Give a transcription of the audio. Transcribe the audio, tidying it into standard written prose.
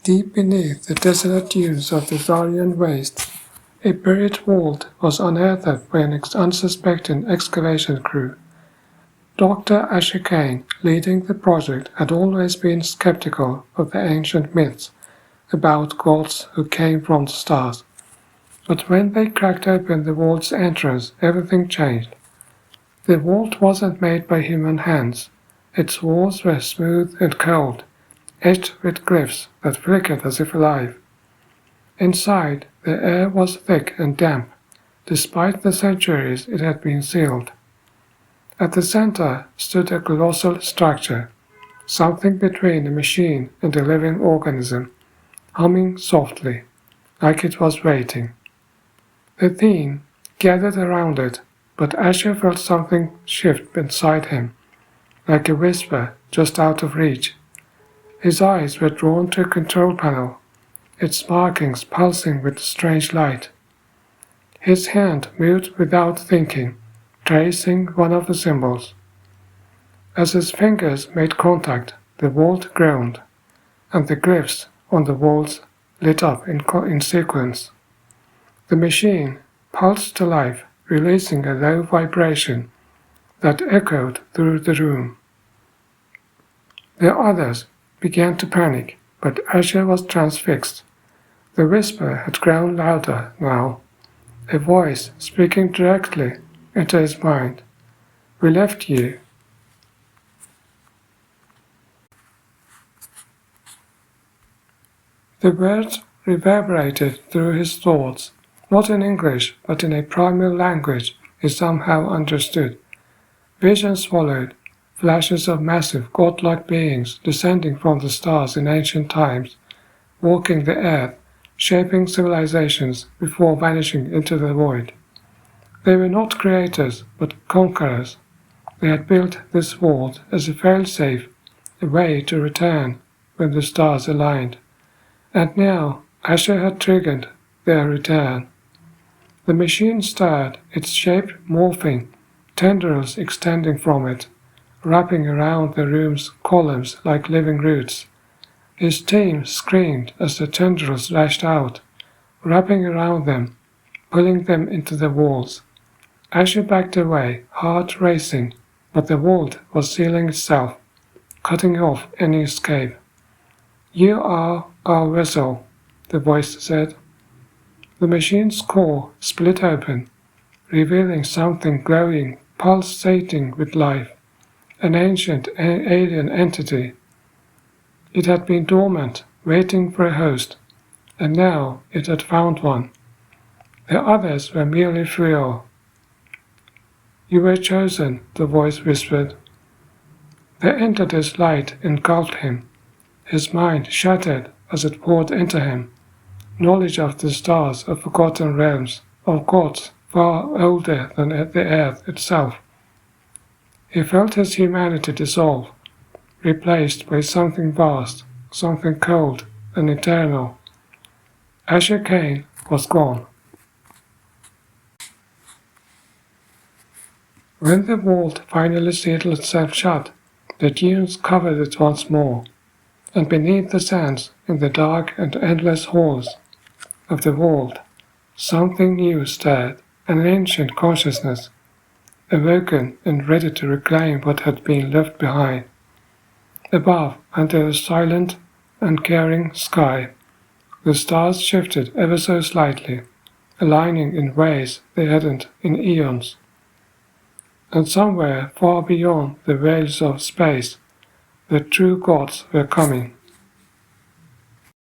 Deep beneath the desolate dunes of the Thorian waste, a buried vault was unearthed by an unsuspecting excavation crew. Dr. Asher Kane, leading the project, had always been skeptical of the ancient myths about gods who came from the stars. But when they cracked open the vault's entrance, everything changed. The vault wasn't made by human hands. Its walls were smooth and cold, etched with glyphs that flickered as if alive. Inside, the air was thick and damp, despite the centuries it had been sealed. At the center stood a colossal structure, something between a machine and a living organism, humming softly, like it was waiting. The team gathered around it, but Asher felt something shift inside him, like a whisper just out of reach. His eyes were drawn to a control panel, its markings pulsing with strange light. His hand moved without thinking, tracing one of the symbols. As his fingers made contact, the vault groaned, and the glyphs on the walls lit up in sequence. The machine pulsed to life, releasing a low vibration that echoed through the room. The others began to panic, but Asher was transfixed. The whisper had grown louder now, a voice speaking directly into his mind. "We left you." The words reverberated through his thoughts, not in English, but in a primal language he somehow understood. Visions followed, flashes of massive, godlike beings descending from the stars in ancient times, walking the earth, shaping civilizations before vanishing into the void. They were not creators, but conquerors. They had built this vault as a fail-safe, a way to return when the stars aligned. And now Asher had triggered their return. The machine stirred, its shape morphing, tendrils extending from it, wrapping around the room's columns like living roots. His team screamed as the tendrils lashed out, wrapping around them, pulling them into the walls. Asher backed away, heart racing, but the vault was sealing itself, cutting off any escape. "You are our vessel," the voice said. The machine's core split open, revealing something glowing, pulsating with life, an ancient alien entity. It had been dormant, waiting for a host, and now it had found one. The others were merely fuel. "You were chosen," the voice whispered. They entered his light, engulfed him. His mind shattered as it poured into him. Knowledge of the stars, of forgotten realms, of gods far older than the earth itself. He felt his humanity dissolve, replaced by something vast, something cold and eternal. Asher Kane was gone. When the vault finally sealed itself shut, the dunes covered it once more, and beneath the sands, in the dark and endless halls of the vault, something new stirred, an ancient consciousness, awoken and ready to reclaim what had been left behind. Above, under the silent, uncaring sky, the stars shifted ever so slightly, aligning in ways they hadn't in eons. And somewhere far beyond the veils of space, the true gods were coming.